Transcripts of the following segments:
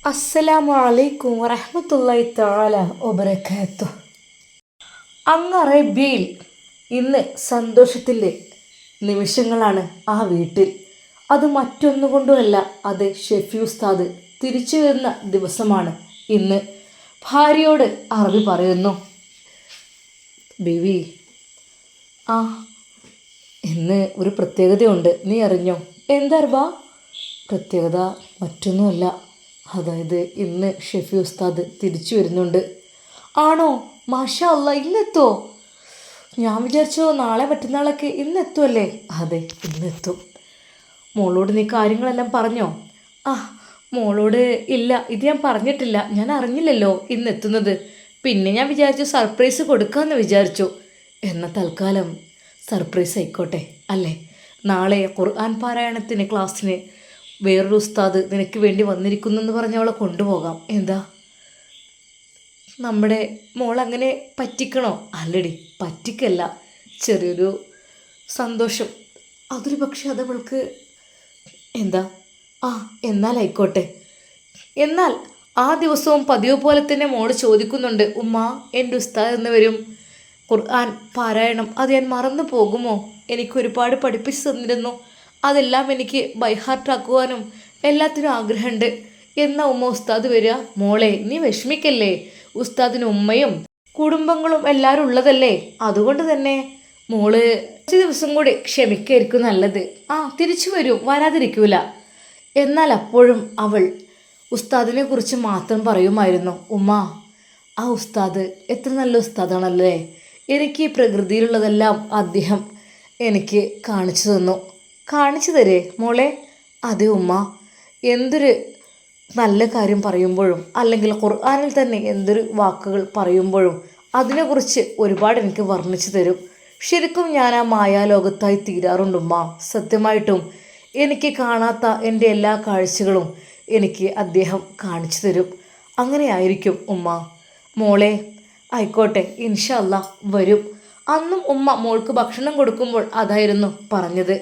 അസ്സലാമു അലൈക്കും വറഹ്മത്തുള്ളാഹി തആല വബറകാതുഹു. അങ്ങ് അറേബ്യയിൽ ഇന്ന് സന്തോഷത്തിൻ്റെ നിമിഷങ്ങളാണ് ആ വീട്ടിൽ. അത് മറ്റൊന്നുകൊണ്ടുമല്ല, അത് ഷെഫി ഉസ്താദ് തിരിച്ചു വരുന്ന ദിവസമാണ് ഇന്ന്. ഭാര്യയോട് അറബി പറയുന്നു, ബേബി, ആ ഇന്ന് ഒരു പ്രത്യേകതയുണ്ട്, നീ അറിഞ്ഞോ? എന്താ അർബാ? പ്രത്യേകത മറ്റൊന്നുമല്ല, അതായത് ഇന്ന് ഷെഫി ഉസ്താദ് തിരിച്ചു വരുന്നുണ്ട്. ആണോ? മാഷാ അല്ലാ, ഇന്നെത്തോ? ഞാൻ വിചാരിച്ചോ നാളെ മറ്റന്നാളൊക്കെ. ഇന്നെത്തുമല്ലേ? അതെ, ഇന്നെത്തും. മോളോട് നീ കാര്യങ്ങളെല്ലാം പറഞ്ഞോ? ആ മോളോട് ഇല്ല, ഇത് ഞാൻ പറഞ്ഞിട്ടില്ല. ഞാൻ അറിഞ്ഞില്ലല്ലോ ഇന്നെത്തുന്നത്. പിന്നെ ഞാൻ വിചാരിച്ചു സർപ്രൈസ് കൊടുക്കാമെന്ന് വിചാരിച്ചു. എന്നാൽ തൽക്കാലം സർപ്രൈസ് ആയിക്കോട്ടെ അല്ലേ? നാളെ ഖുർആൻ പാരായണത്തിന് ക്ലാസ്സിന് വേറൊരു ഉസ്താദ് നിനക്ക് വേണ്ടി വന്നിരിക്കുന്നു എന്ന് പറഞ്ഞ് അവളെ കൊണ്ടുപോകാം. എന്താ? നമ്മുടെ മോളങ്ങനെ പറ്റിക്കണോ? അല്ലടി, പറ്റിക്കല്ല, ചെറിയൊരു സന്തോഷം. അതൊരു പക്ഷെ അതവൾക്ക് എന്താ? ആ എന്നാൽ ആയിക്കോട്ടെ. എന്നാൽ ആ ദിവസവും പതിവ് പോലെ തന്നെ മോള് ചോദിക്കുന്നുണ്ട്, ഉമ്മ, എൻ്റെ ഉസ്താദ് എന്ന് വരും, ഖുർആൻ പാരായണം അത് ഞാൻ മറന്നു പോകുമോ? എനിക്ക് ഒരുപാട് പഠിപ്പിച്ചു തന്നിരുന്നു, അതെല്ലാം എനിക്ക് ബൈഹാർട്ടാക്കുവാനും എല്ലാത്തിനും ആഗ്രഹമുണ്ട്. എന്നാ ഉമ്മ ഉസ്താദ് വരിക? മോളെ, നീ വിഷമിക്കല്ലേ, ഉസ്താദിന് ഉമ്മയും കുടുംബങ്ങളും എല്ലാവരും ഉള്ളതല്ലേ. അതുകൊണ്ട് തന്നെ മോള് കുറച്ച് ദിവസം കൂടി ക്ഷമിക്കായിരിക്കും നല്ലത്. ആ തിരിച്ചു വരും, വരാതിരിക്കൂല. എന്നാൽ അപ്പോഴും അവൾ ഉസ്താദിനെ കുറിച്ച് മാത്രം പറയുമായിരുന്നു. ഉമ്മ, ആ ഉസ്താദ് എത്ര നല്ല ഉസ്താദാണല്ലേ. എനിക്ക് ഈ പ്രകൃതിയിലുള്ളതെല്ലാം അദ്ദേഹം എനിക്ക് കാണിച്ചു തന്നു. കാണിച്ചു തരേ മോളെ? അതെ ഉമ്മ, എന്തൊരു നല്ല കാര്യം പറയുമ്പോഴും അല്ലെങ്കിൽ ഖുർആനിൽ തന്നെ എന്തൊരു വാക്കുകൾ പറയുമ്പോഴും അതിനെക്കുറിച്ച് ഒരുപാട് എനിക്ക് വർണ്ണിച്ചു തരും. ശരിക്കും ഞാൻ ആ മായാലോകത്തായി തീരാറുണ്ടുമ്മ. സത്യമായിട്ടും എനിക്ക് കാണാത്ത എൻ്റെ എല്ലാ കാഴ്ചകളും എനിക്ക് അദ്ദേഹം കാണിച്ചു തരും. അങ്ങനെ ആയിരിക്കും ഉമ്മ. മോളെ, ആയിക്കോട്ടെ, ഇൻഷാ അല്ലാ വരും. അന്നും ഉമ്മ മോൾക്ക് ഭക്ഷണം കൊടുക്കുമ്പോൾ അതായിരുന്നു പറഞ്ഞത്.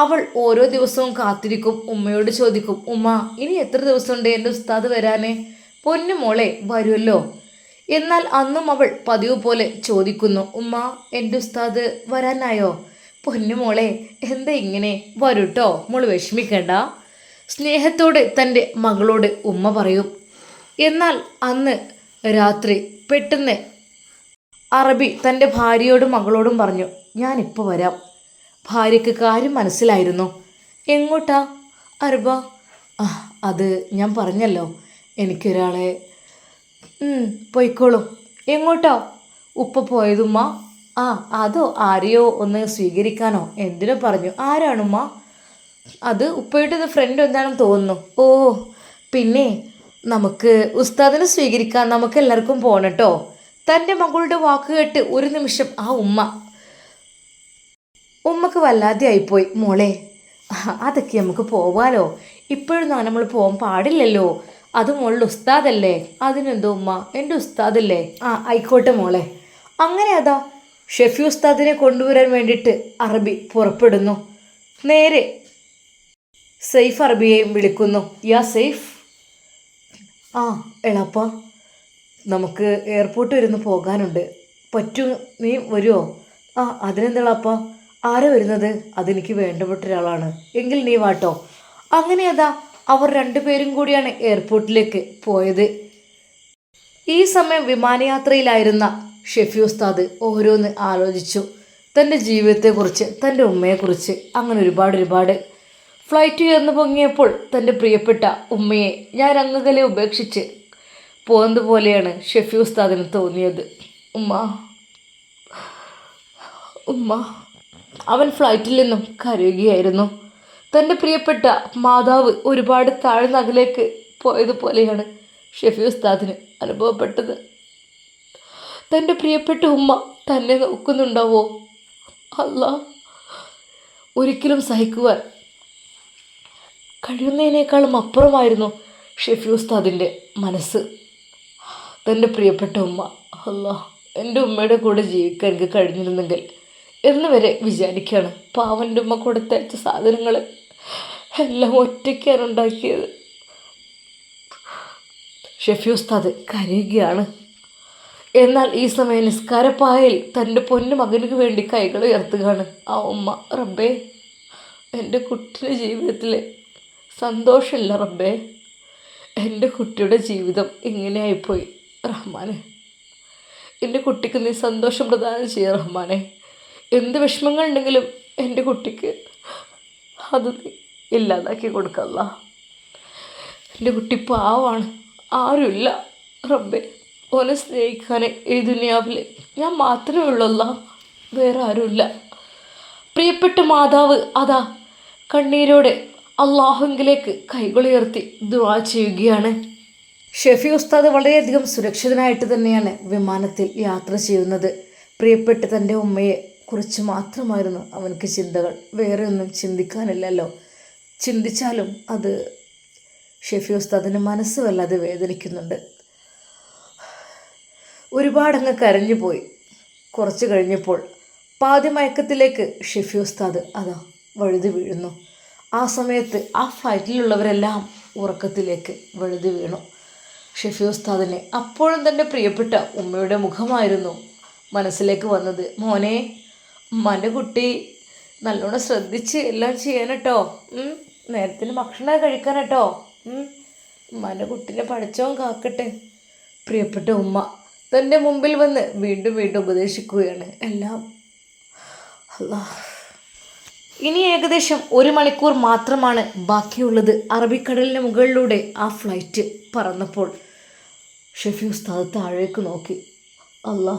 അവൾ ഓരോ ദിവസവും കാത്തിരിക്കും, ഉമ്മയോട് ചോദിക്കും, ഉമ്മ, ഇനി എത്ര ദിവസമുണ്ട് എൻ്റെ ഉസ്താദ് വരാനേ? പൊന്നു മോളെ, വരുമല്ലോ. എന്നാൽ അന്നും അവൾ പതിവ് പോലെ ചോദിക്കുന്നു, ഉമ്മ, എൻ്റെ ഉസ്താദ് വരാനായോ? പൊന്നു മോളെ, എന്താ ഇങ്ങനെ? വരൂട്ടോ, മോള് വിഷമിക്കണ്ട. സ്നേഹത്തോടെ തൻ്റെ മകളോട് ഉമ്മ പറയും. എന്നാൽ അന്ന് രാത്രി പെട്ടെന്ന് അറബി തൻ്റെ ഭാര്യയോടും മകളോടും പറഞ്ഞു, ഞാനിപ്പോൾ വരാം. ഭാര്യയ്ക്ക് കാര്യം മനസ്സിലായിരുന്നു. എങ്ങോട്ടാ അർബ? ആ അത് ഞാൻ പറഞ്ഞല്ലോ, എനിക്കൊരാളെ. പോയിക്കോളും. എങ്ങോട്ടാ? ഉപ്പ പോയതുമ്മ. ആ അതോ ആരെയോ ഒന്ന് സ്വീകരിക്കാനോ എന്തിനോ പറഞ്ഞു. ആരാണുമ്മ? അത് ഉപ്പയുടെ ഫ്രണ്ട് എന്താണെന്ന് തോന്നുന്നു. ഓ, പിന്നെ നമുക്ക് ഉസ്താദിനെ സ്വീകരിക്കാൻ നമുക്ക് എല്ലാവർക്കും പോകണം കേട്ടോ. തൻ്റെ മകളുടെ വാക്ക് കേട്ട് ഒരു നിമിഷം ആ ഉമ്മക്ക് വല്ലാതെ ആയിപ്പോയി. മോളെ, അതൊക്കെ നമുക്ക് പോവാലോ, ഇപ്പോഴും നമ്മൾ പോകാൻ പാടില്ലല്ലോ, അത് മോളുടെ ഉസ്താദല്ലേ. അതിനെന്തോ ഉമ്മ, എൻ്റെ ഉസ്താദല്ലേ. ആ ആയിക്കോട്ടെ മോളെ. അങ്ങനെ അതാ ഷെഫി ഉസ്താദിനെ കൊണ്ടുവരാൻ വേണ്ടിയിട്ട് അറബി പുറപ്പെടുന്നു. നേരെ സെയ്ഫ് അറബിയെയും വിളിക്കുന്നു. യാ സെയ്ഫ്. ആ എളാപ്പ, നമുക്ക് എയർപോർട്ട് വരുന്ന് പോകാനുണ്ട്, പറ്റും, നീ വരുമോ? ആ അതിനെന്താളാപ്പ, ആരാ വരുന്നത്? അതെനിക്ക് വേണ്ടപ്പെട്ട ഒരാളാണ്. എങ്കിൽ നീ വാട്ടോ. അങ്ങനെ അതാ അവർ രണ്ടുപേരും കൂടിയാണ് എയർപോർട്ടിലേക്ക് പോയത്. ഈ സമയം വിമാനയാത്രയിലായിരുന്ന ഷെഫി ഉസ്താദ് ഓരോന്ന് ആലോചിച്ചു. തൻ്റെ ജീവിതത്തെക്കുറിച്ച്, തൻ്റെ ഉമ്മയെക്കുറിച്ച്, അങ്ങനെ ഒരുപാട്. ഫ്ലൈറ്റ് ഉയർന്നു പൊങ്ങിയപ്പോൾ തൻ്റെ പ്രിയപ്പെട്ട ഉമ്മയെ ഞാൻ അങ്ങകലെ ഉപേക്ഷിച്ച് പോകുന്നത് പോലെയാണ് ഷെഫി ഉസ്താദിന് തോന്നിയത്. ഉമ്മ, ഉമ്മ. അവൻ ഫ്ലൈറ്റിൽ നിന്നും കരയുകയായിരുന്നു. തൻ്റെ പ്രിയപ്പെട്ട മാതാവ് ഒരുപാട് താഴ്ന്ന അകലേക്ക് പോയതുപോലെയാണ് ഷെഫി ഉസ്താദിന് അനുഭവപ്പെട്ടത്. തൻ്റെ പ്രിയപ്പെട്ട ഉമ്മ തന്നെ നോക്കുന്നുണ്ടാവോ? അല്ലാ, ഒരിക്കലും സഹിക്കുവാൻ കഴിയുന്നതിനേക്കാളും അപ്പുറമായിരുന്നു ഷെഫി ഉസ്താദിൻ്റെ മനസ്സ്. തൻ്റെ പ്രിയപ്പെട്ട ഉമ്മ, അല്ലാ, എൻ്റെ ഉമ്മയുടെ കൂടെ ജീവിക്കാൻ എനിക്ക് കഴിഞ്ഞിരുന്നെങ്കിൽ എന്ന് വരെ വിചാരിക്കുകയാണ്. പാവൻ്റെ ഉമ്മ കൊടുത്തയച്ച സാധനങ്ങൾ എല്ലാം ഒറ്റയ്ക്കാണ് ഉണ്ടാക്കിയത്. ഷെഫി ഉസ്താദ് കരയുകയാണ്. എന്നാൽ ഈ സമയം നിസ്കാരപ്പായയിൽ തൻ്റെ പൊന്നു മകനു വേണ്ടി കൈകൾ ഉയർത്തുകയാണ് ആ ഉമ്മ. റബ്ബേ, എൻ്റെ കുട്ടിയുടെ ജീവിതത്തിൽ സന്തോഷമില്ല റബ്ബേ, എൻ്റെ കുട്ടിയുടെ ജീവിതം ഇങ്ങനെയായിപ്പോയി റഹ്മാനെ. എൻ്റെ കുട്ടിക്ക് നീ സന്തോഷം പ്രദാനം ചെയ്യുക റഹ്മാനെ. എന്ത് വിഷമങ്ങളുണ്ടെങ്കിലും എൻ്റെ കുട്ടിക്ക് അത് നീ ഇല്ലാതാക്കി കൊടുക്കല്ല. എൻ്റെ കുട്ടി പാവമാണ്, ആരുമില്ല റബ്ബേ. ഓനെ സ്നേഹിക്കാൻ ഈ ദുനിയാവിൽ ഞാൻ മാത്രമേ ഉള്ളല്ല, വേറെ ആരുമില്ല. പ്രിയപ്പെട്ട മാതാവ് അതാ കണ്ണീരോടെ അള്ളാഹുവിലേക്ക് കൈകളുയർത്തി ദുആ ചെയ്യുകയാണ്. ഷെഫി ഉസ്താദ് വളരെയധികം സുരക്ഷിതനായിട്ട് തന്നെയാണ് വിമാനത്തിൽ യാത്ര ചെയ്യുന്നത്. പ്രിയപ്പെട്ട തൻ്റെ ഉമ്മയെ കുറിച്ച് മാത്രമായിരുന്നു അവനക്ക് ചിന്തകൾ, വേറെ ഒന്നും ചിന്തിക്കാനില്ലല്ലോ. ചിന്തിച്ചാലും അത് ഷെഫി ഉസ്താദിന് മനസ്സ് വല്ലാതെ വേദനിക്കുന്നുണ്ട്. ഒരുപാടങ്ങ് കരഞ്ഞു പോയി. കുറച്ച് കഴിഞ്ഞപ്പോൾ പാതിമയക്കത്തിലേക്ക് ഷെഫി ഉസ്താദ് അതാ വഴുതി വീഴുന്നു. ആ സമയത്ത് ആ ഫ്ലൈറ്റിലുള്ളവരെല്ലാം ഉറക്കത്തിലേക്ക് വഴുതി വീണു. ഷെഫി ഉസ്താദിനെ അപ്പോഴും തന്നെ പ്രിയപ്പെട്ട ഉമ്മയുടെ മുഖമായിരുന്നു മനസ്സിലേക്ക് വന്നത്. മോനെ, ഉമ്മാൻ്റെ കുട്ടി നല്ലോണം ശ്രദ്ധിച്ച് എല്ലാം ചെയ്യാനട്ടോ, നേരത്തിന് ഭക്ഷണം കഴിക്കാനട്ടോ, ഉമ്മാൻ്റെ കുട്ടീനെ പഠിച്ചവൻ കാക്കട്ടെ. പ്രിയപ്പെട്ട ഉമ്മ തൻ്റെ മുമ്പിൽ വന്ന് വീണ്ടും വീണ്ടും ഉപദേശിക്കുകയാണ് എല്ലാം. അല്ലാ, ഇനി ഏകദേശം 1 മണിക്കൂർ മാത്രമാണ് ബാക്കിയുള്ളത്. അറബിക്കടലിന് മുകളിലൂടെ ആ ഫ്ലൈറ്റ് പറന്നപ്പോൾ ഷെഫി ഉസ്താദ് താഴേക്ക് നോക്കി. അല്ലാ,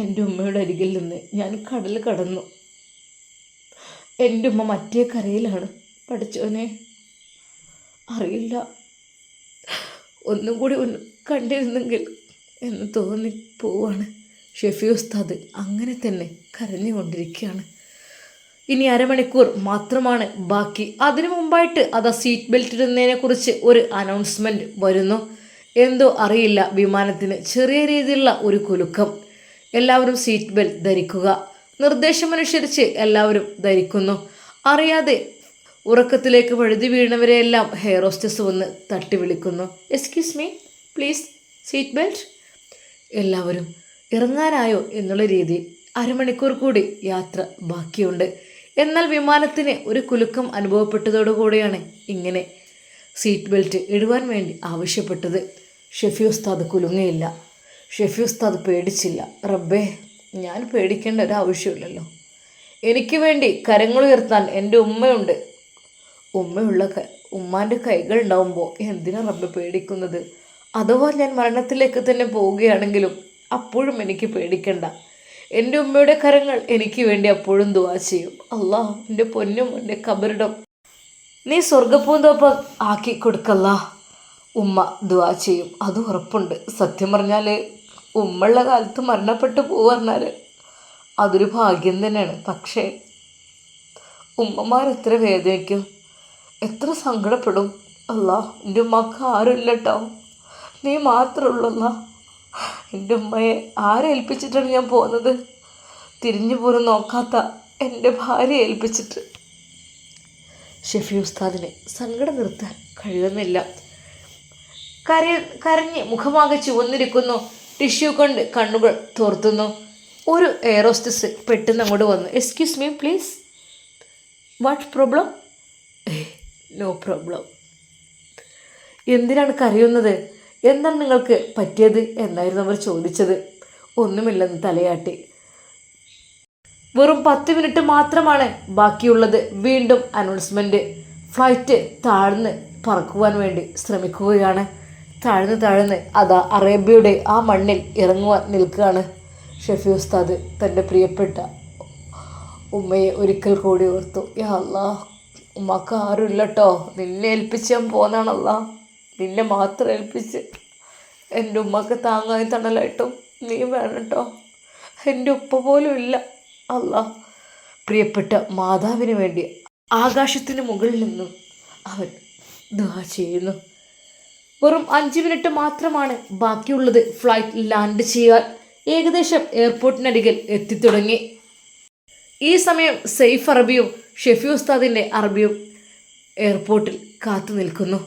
എൻ്റെ ഉമ്മയുടെ അരികിൽ നിന്ന് ഞാൻ കടൽ കടന്നു. എൻ്റെ ഉമ്മ മറ്റേ കരയിലാണ്. പഠിച്ചവനെ, അറിയില്ല, ഒന്നും കൂടി കണ്ടിരുന്നെങ്കിൽ എന്ന് തോന്നി പോവാണ്. ഷെഫി ഉസ്താദ് അങ്ങനെ തന്നെ കരഞ്ഞുകൊണ്ടിരിക്കുകയാണ്. ഇനി 1/2 മണിക്കൂർ മാത്രമാണ് ബാക്കി. അതിനു മുമ്പായിട്ട് അതാ സീറ്റ് ബെൽറ്റ് ഇടുന്നതിനെ കുറിച്ച് ഒരു അനൗൺസ്മെൻറ്റ് വരുന്നു. എന്തോ അറിയില്ല, വിമാനത്തിന് ചെറിയ രീതിയിലുള്ള ഒരു കുലുക്കം. എല്ലാവരും സീറ്റ് ബെൽറ്റ് ധരിക്കുക. നിർദ്ദേശമനുസരിച്ച് എല്ലാവരും ധരിക്കുന്നു. അറിയാതെ ഉറക്കത്തിലേക്ക് വഴുതി വീണവരെയെല്ലാം ഹെയർ ഹോസ്റ്റസ് വന്ന് തട്ടി വിളിക്കുന്നു. Excuse me, please seat belt. എല്ലാവരും ഇറങ്ങാനായോ എന്നുള്ള രീതിയിൽ 1/2 മണിക്കൂർ കൂടി യാത്ര ബാക്കിയുണ്ട്. എന്നാൽ വിമാനത്തിന് ഒരു കുലുക്കം അനുഭവപ്പെട്ടതോടുകൂടിയാണ് ഇങ്ങനെ സീറ്റ് ബെൽറ്റ് ഇടുവാൻ വേണ്ടി ആവശ്യപ്പെട്ടത്. ഷെഫി ഉസ്താദ് കുലുങ്ങയില്ല. ഷെഫി ഉസ്താദ് പേടിച്ചില്ല. റബ്ബേ, ഞാൻ പേടിക്കേണ്ട ഒരാവശ്യമില്ലല്ലോ. എനിക്ക് വേണ്ടി കരങ്ങളുയർത്താൻ എൻ്റെ ഉമ്മയുണ്ട്. ഉമ്മാൻ്റെ കൈകൾ ഉണ്ടാവുമ്പോൾ എന്തിനാ റബ്ബ് പേടിക്കുന്നത്? അഥവാ ഞാൻ മരണത്തിലേക്ക് തന്നെ പോവുകയാണെങ്കിലും അപ്പോഴും എനിക്ക് പേടിക്കണ്ട. എൻ്റെ ഉമ്മയുടെ കരങ്ങൾ എനിക്ക് വേണ്ടി അപ്പോഴും ദുആ ചെയ്യും. അല്ലാഹ്, എൻ്റെ പൊന്നും എൻ്റെ കബറിടം നീ സ്വർഗപ്പൂന്തോപ്പം ആക്കി കൊടുക്കല്ല. ഉമ്മ ദുആ ചെയ്യും, അത് ഉറപ്പുണ്ട്. സത്യം പറഞ്ഞാൽ ഉമ്മയുള്ള കാലത്ത് മരണപ്പെട്ടു പറഞ്ഞാൽ അതൊരു ഭാഗ്യം തന്നെയാണ്. പക്ഷേ ഉമ്മമാർ എത്ര വേദനിക്കും, എത്ര സങ്കടപ്പെടും. അല്ലാഹ്, എൻ്റെ ഉമ്മക്ക് ആരുമില്ല കേട്ടോ, നീ മാത്രമുള്ളല്ല. എൻ്റെ ഉമ്മയെ ആരേൽപ്പിച്ചിട്ടാണ് ഞാൻ പോകുന്നത്? തിരിഞ്ഞു പോലും നോക്കാത്ത എൻ്റെ ഭാര്യയെ ഏൽപ്പിച്ചിട്ട്. ഷെഫി ഉസ്താദിനെ സങ്കടം നിർത്താൻ കഴിയുന്നില്ല. കരഞ്ഞ് മുഖമാകെ ചുവന്നിരിക്കുന്നു. ടിഷ്യൂ കൊണ്ട് കണ്ണുകൾ തോർത്തുന്നു. ഒരു എയർ ഹോസ്റ്റസ് പെട്ടെന്ന് അങ്ങോട്ട് വന്നു. Excuse me please, what problem? No problem. എന്തിനാണ് കരയുന്നത്? എന്താണ് നിങ്ങൾക്ക് പറ്റിയത് എന്നായിരുന്നു അവർ ചോദിച്ചത്. ഒന്നുമില്ലെന്ന് തലയാട്ടി. വെറും 10 മിനിറ്റ് മാത്രമാണ് ബാക്കിയുള്ളത്. വീണ്ടും അനൗൺസ്മെൻറ്റ്. ഫ്ലൈറ്റ് താഴ്ന്ന് പറക്കുവാൻ വേണ്ടി ശ്രമിക്കുകയാണ്. താഴ്ന്ന് അതാ അറേബ്യയുടെ ആ മണ്ണിൽ ഇറങ്ങുവാൻ നിൽക്കുകയാണ്. ഷെഫി ഉസ്താദ് തൻ്റെ പ്രിയപ്പെട്ട ഉമ്മയെ ഒരിക്കൽ കൂടി ഓർത്തു. യാ അല്ലാഹ്, ഉമ്മക്ക് ആരുമില്ല കേട്ടോ, നിന്നെ ഏൽപ്പിച്ച് ഞാൻ പോന്നാണല്ലോ, നിന്നെ മാത്രം ഏൽപ്പിച്ച്. എൻ്റെ ഉമ്മക്ക് താങ്ങായി തണലായിട്ടും നീ വേണം കേട്ടോ, എൻ്റെ ഉപ്പ പോലും ഇല്ല. അല്ലാഹ്, പ്രിയപ്പെട്ട മാതാവിന് വേണ്ടി ആകാശത്തിന് മുകളിൽ നിന്നും അവൻ ദുആ ചെയ്യുന്നു. വെറും 5 മിനിറ്റ് മാത്രമാണ് ബാക്കിയുള്ളത് ഫ്ലൈറ്റ് ലാൻഡ് ചെയ്യാൻ. ഏകദേശം എയർപോർട്ടിനരികിൽ എത്തിത്തുടങ്ങി. ഈ സമയം സെയ്ഫ് അറബിയും ഷെഫി ഉസ്താദിൻ്റെ അറബിയും എയർപോർട്ടിൽ കാത്തു നിൽക്കുന്നു.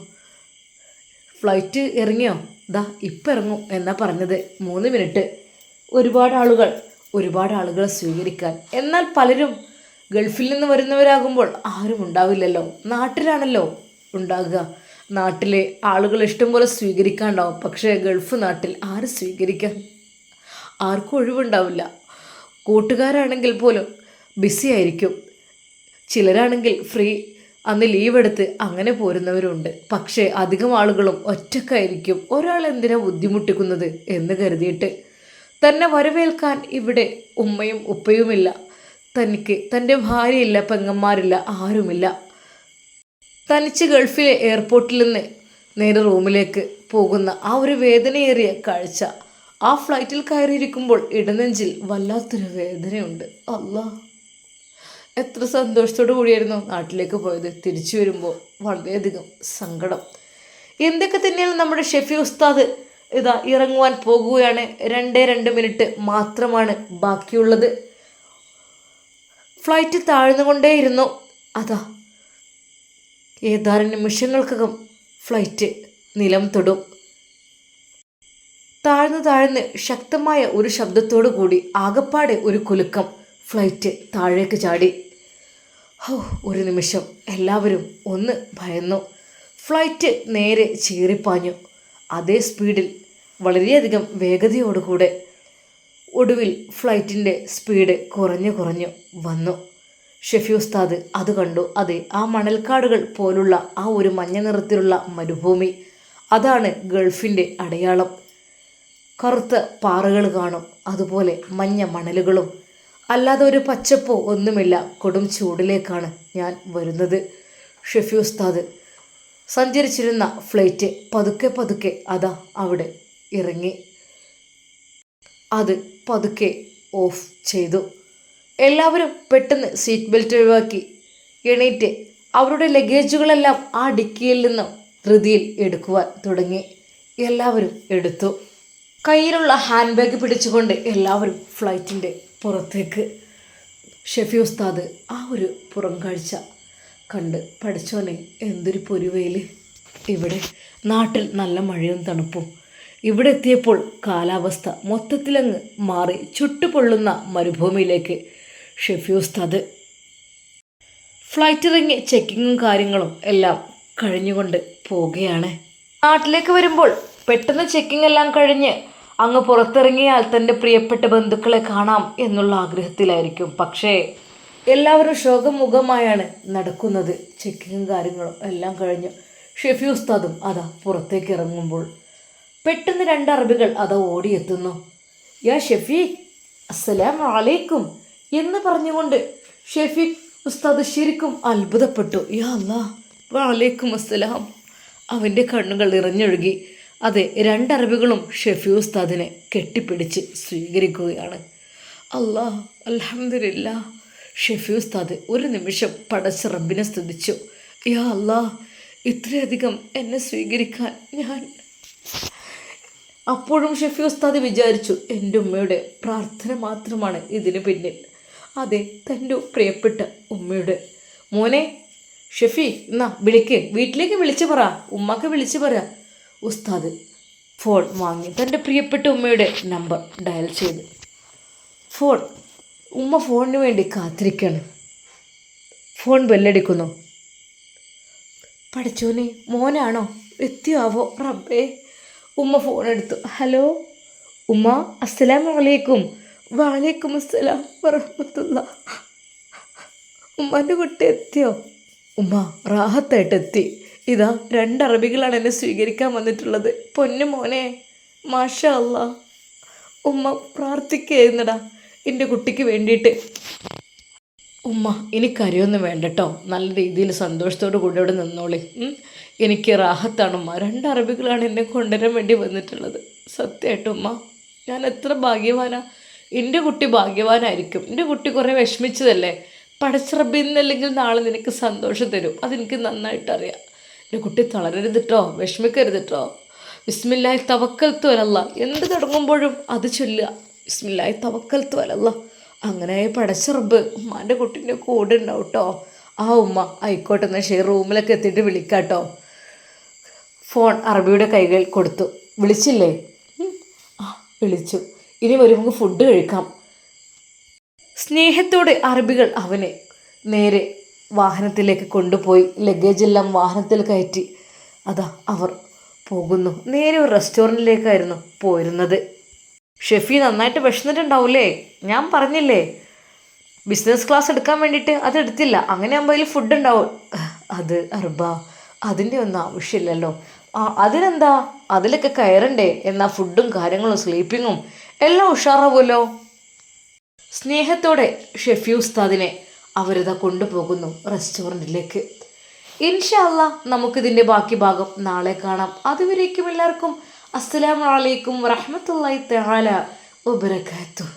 ഫ്ലൈറ്റ് ഇറങ്ങിയോ? ദാ ഇപ്പം ഇറങ്ങും എന്നാ പറഞ്ഞത്. 3 മിനിറ്റ്. ഒരുപാട് ആളുകൾ സ്വീകരിക്കാൻ. എന്നാൽ പലരും ഗൾഫിൽ നിന്ന് വരുന്നവരാകുമ്പോൾ ആരും ഉണ്ടാവില്ലല്ലോ. നാട്ടിലാണല്ലോ ഉണ്ടാകുക. നാട്ടിലെ ആളുകൾ ഇഷ്ടംപോലെ സ്വീകരിക്കാണ്ടാവും. പക്ഷേ ഗൾഫ് നാട്ടിൽ ആര് സ്വീകരിക്കാൻ? ആർക്കും ഒഴിവുണ്ടാവില്ല. കൂട്ടുകാരാണെങ്കിൽ പോലും ബിസി ആയിരിക്കും. ചിലരാണെങ്കിൽ ഫ്രീ അന്ന് ലീവ് എടുത്ത് അങ്ങനെ പോരുന്നവരുണ്ട്. പക്ഷേ അധികം ആളുകളും ഒറ്റക്കായിരിക്കും. ഒരാൾ എന്തിനാ ബുദ്ധിമുട്ടിക്കുന്നത് എന്ന് കരുതിയിട്ട്. തന്നെ വരവേൽക്കാൻ ഇവിടെ ഉമ്മയും ഉപ്പയുമില്ല. തനിക്ക് തൻ്റെ ഭാര്യയില്ല, പെങ്ങന്മാരില്ല, ആരുമില്ല. തനിച്ച് ഗൾഫിലെ എയർപോർട്ടിൽ നിന്ന് നേരെ റൂമിലേക്ക് പോകുന്ന ആ ഒരു വേദനയേറിയ കാഴ്ച. ആ ഫ്ലൈറ്റിൽ കയറിയിരിക്കുമ്പോൾ ഇടനെഞ്ചിൽ വല്ലാത്തൊരു വേദനയുണ്ട്. അല്ലാ, എത്ര സന്തോഷത്തോടു കൂടിയായിരുന്നു നാട്ടിലേക്ക് പോയത്. തിരിച്ചു വരുമ്പോൾ വളരെയധികം സങ്കടം. എന്തൊക്കെ തന്നെയാണ് നമ്മുടെ ഷെഫി ഉസ്താദ് ഇതാ ഇറങ്ങുവാൻ പോകുകയാണ്. 2 മിനിറ്റ് മാത്രമാണ് ബാക്കിയുള്ളത്. ഫ്ലൈറ്റ് താഴ്ന്നുകൊണ്ടേയിരുന്നു. അതാ ഏതാനും നിമിഷങ്ങൾക്കകം ഫ്ലൈറ്റ് നിലം തൊടും. താഴ്ന്ന് ശക്തമായ ഒരു ശബ്ദത്തോടു കൂടി ആകപ്പാടെ ഒരു കുലുക്കം. ഫ്ലൈറ്റ് താഴേക്ക് ചാടി. ഒരു നിമിഷം എല്ലാവരും ഒന്ന് ഭയന്നു. ഫ്ലൈറ്റ് നേരെ ചീറിപ്പാഞ്ഞു. അതേ സ്പീഡിൽ വളരെയധികം വേഗതയോടുകൂടെ ഒടുവിൽ ഫ്ലൈറ്റിൻ്റെ സ്പീഡ് കുറഞ്ഞു വന്നു. ഷെഫി ഉസ്താദ് അത് കണ്ടു. അതെ, ആ മണൽക്കാടുകൾ പോലുള്ള ആ ഒരു മഞ്ഞ നിറത്തിലുള്ള മരുഭൂമി, അതാണ് ഗൾഫിൻ്റെ അടയാളം. കറുത്ത പാറകൾ കാണും, അതുപോലെ മഞ്ഞ മണലുകളും. അല്ലാതെ ഒരു പച്ചപ്പോ ഒന്നുമില്ല. കൊടും ചൂടിലേക്കാണ് ഞാൻ വരുന്നത്. ഷെഫി ഉസ്താദ് സഞ്ചരിച്ചിരുന്ന ഫ്ലൈറ്റ് പതുക്കെ അതാ അവിടെ ഇറങ്ങി. അത് പതുക്കെ ഓഫ് ചെയ്തു. എല്ലാവരും പെട്ടെന്ന് സീറ്റ് ബെൽറ്റ് ഒഴിവാക്കി എണീറ്റ് അവരുടെ ലഗേജുകളെല്ലാം ആ ഡിക്കിയിൽ നിന്നും ധൃതിയിൽ എടുക്കുവാൻ തുടങ്ങി. എല്ലാവരും എടുത്തു. കയ്യിലുള്ള ഹാൻഡ് ബാഗ് പിടിച്ചുകൊണ്ട് എല്ലാവരും ഫ്ലൈറ്റിൻ്റെ പുറത്തേക്ക്. ഷെഫി ഉസ്താദ് ആ ഒരു പുറം കാഴ്ച കണ്ട്, പഠിച്ചോനെ എന്തൊരു പൊരുവയിൽ. ഇവിടെ നാട്ടിൽ നല്ല മഴയും തണുപ്പും. ഇവിടെ എത്തിയപ്പോൾ കാലാവസ്ഥ മൊത്തത്തിലങ്ങ് മാറി ചുട്ടുപൊള്ളുന്ന മരുഭൂമിയിലേക്ക്. ഷെഫി ഉസ്താദ് ഫ്ലൈറ്റ് ഇറങ്ങി ചെക്കിങ്ങും കാര്യങ്ങളും എല്ലാം കഴിഞ്ഞുകൊണ്ട് പോവുകയാണ്. നാട്ടിലേക്ക് വരുമ്പോൾ പെട്ടെന്ന് ചെക്കിംഗ് എല്ലാം കഴിഞ്ഞ് അങ്ങ് പുറത്തിറങ്ങിയാൽ തൻ്റെ പ്രിയപ്പെട്ട ബന്ധുക്കളെ കാണാം എന്നുള്ള ആഗ്രഹത്തിലായിരിക്കും. പക്ഷേ എല്ലാവരും ശോകമുഖമായാണ് നടക്കുന്നത്. ചെക്കിങ്ങും കാര്യങ്ങളും എല്ലാം കഴിഞ്ഞു. ഷെഫി ഉസ്താദും അതാ പുറത്തേക്ക് ഇറങ്ങുമ്പോൾ പെട്ടെന്ന് 2 അറബികൾ അതാ ഓടിയെത്തുന്നു. യാ ഷെഫി, അസ്സലാമു അലൈക്കും എന്ന് പറഞ്ഞുകൊണ്ട് ഷെഫി ഉസ്താദ് ശരിക്കും അത്ഭുതപ്പെട്ടു. യാ അല്ലാ, വഅലൈക്കും അസ്സലാം. അവൻ്റെ കണ്ണുകൾ നിറഞ്ഞൊഴുകി. അതെ, 2 അറബികളും ഷെഫി ഉസ്താദിനെ കെട്ടിപ്പിടിച്ച് സ്വീകരിക്കുകയാണ്. അല്ലാ, അൽഹംദുലില്ലാ. ഷെഫി ഉസ്താദ് ഒരു നിമിഷം പടച്ച റബ്ബിനെ സ്തുതിച്ചു. യാ അല്ലാ, ഇത്രയധികം എന്നെ സ്വീകരിക്കാൻ ഞാൻ. അപ്പോഴും ഷെഫി ഉസ്താദ് വിചാരിച്ചു, എൻ്റെ ഉമ്മയുടെ പ്രാർത്ഥന മാത്രമാണ് ഇതിന് പിന്നിൽ. അതെ, തൻ്റെ പ്രിയപ്പെട്ട ഉമ്മയുടെ. മോനെ ഷെഫി, എന്നാ വിളിക്ക്, വീട്ടിലേക്ക് വിളിച്ചു പറ, ഉമ്മക്ക് വിളിച്ചു പറ. ഉസ്താദ് ഫോൺ വാങ്ങി തൻ്റെ പ്രിയപ്പെട്ട ഉമ്മയുടെ നമ്പർ ഡയൽ ചെയ്തു. ഉമ്മ ഫോണിന് വേണ്ടി കാത്തിരിക്കുകയാണ്. ഫോൺ ബെല്ലടിക്കുന്നു. പഠിച്ചോനെ, മോനാണോ? എത്തിയോ ആവോ റബ്ബേ. ഉമ്മ ഫോൺ എടുത്തു. ഹലോ ഉമ്മ, അസ്സലാമു അലൈക്കും. വഅലൈക്കും അസ്സലാം വറഹ്മത്തുള്ളാഹി. ഉമ്മാൻ്റെ കുട്ടി എത്തിയോ? ഉമ്മ റാഹത്തായിട്ട് എത്തി. ഇതാ 2 അറബികളാണ് എന്നെ സ്വീകരിക്കാൻ വന്നിട്ടുള്ളത്. പൊന്നു മോനെ, മാഷാ അല്ലാ. ഉമ്മ പ്രാർത്ഥിക്കുകയായിരുന്നടാ എൻ്റെ കുട്ടിക്ക് വേണ്ടിയിട്ട്. ഉമ്മ എനിക്കറിയൊന്നും വേണ്ട കേട്ടോ, നല്ല രീതിയിൽ സന്തോഷത്തോടു കൂടി അവിടെ നിന്നോളി. എനിക്ക് റാഹത്താണ് ഉമ്മ. 2 അറബികളാണ് എന്നെ കൊണ്ടുവരാൻ വേണ്ടി വന്നിട്ടുള്ളത്. സത്യമായിട്ടും ഉമ്മ, ഞാൻ എത്ര ഭാഗ്യവാനാ. എൻ്റെ കുട്ടി ഭാഗ്യവാനായിരിക്കും. എൻ്റെ കുട്ടി കുറേ വിഷമിച്ചതല്ലേ. പടച്ച റബ്ബ് ഇന്നല്ലെങ്കിൽ നാളെ നിനക്ക് സന്തോഷം തരും. അതെനിക്ക് നന്നായിട്ടറിയാം. എൻ്റെ കുട്ടി തളരരുത് കേട്ടോ, വിഷമിക്കരുത് കേട്ടോ. ബിസ്മില്ലാഹി തവക്കൽതു അലല്ലാഹ്. എന്ത് തുടങ്ങുമ്പോഴും അത് ചൊല്ലുക, ബിസ്മില്ലാഹി തവക്കൽതു അലല്ലാഹ്. അങ്ങനെ പടച്ച റബ്ബ് ഉമ്മാൻ്റെ കുട്ടീൻ്റെ കൂടെ ഉണ്ടാവും കേട്ടോ. ആ ഉമ്മ ആയിക്കോട്ടെ, എന്നാൽ ശരി, റൂമിലൊക്കെ എത്തിയിട്ട് വിളിക്കാം കേട്ടോ. ഫോൺ അറബിയുടെ കൈകളിൽ കൊടുത്തു. വിളിച്ചില്ലേ? ആ വിളിച്ചു. ഇനി വരുമ്പോൾ ഫുഡ് കഴിക്കാം. സ്നേഹത്തോടെ അറബികൾ അവനെ നേരെ വാഹനത്തിലേക്ക് കൊണ്ടുപോയി ലഗേജെല്ലാം വാഹനത്തിൽ കയറ്റി അതാ അവർ പോകുന്നു. നേരെ ഒരു റെസ്റ്റോറൻറ്റിലേക്കായിരുന്നു പോയിരുന്നത്. ഷെഫി നന്നായിട്ട് വിശന്നിട്ടുണ്ടാവൂലേ? ഞാൻ പറഞ്ഞില്ലേ ബിസിനസ് ക്ലാസ് എടുക്കാൻ വേണ്ടിയിട്ട് അതെടുത്തില്ല. അങ്ങനെ ആകുമ്പോൾ അതിൽ ഫുഡ് ഉണ്ടാവും. അത് അർബ അതിൻ്റെ ഒന്നും ആവശ്യമില്ലല്ലോ. അതിനെന്താ, അതിലൊക്കെ കയറണ്ടേ? എന്നാൽ ഫുഡും കാര്യങ്ങളും സ്ലീപ്പിങ്ങും എല്ലാം ഉഷാറാവുമല്ലോ. സ്നേഹത്തോടെ ഷെഫി ഉസ്താദിനെ അവരിതാ കൊണ്ടുപോകുന്നു റെസ്റ്റോറൻറ്റിലേക്ക്. ഇൻഷാ അല്ലാ നമുക്കിതിൻ്റെ ബാക്കി ഭാഗം നാളെ കാണാം. അതുവരേക്കും എല്ലാവർക്കും അസ്സലാമു അലൈക്കും വറഹ്മത്തുള്ളാഹി തആല വബറകാതുഹു.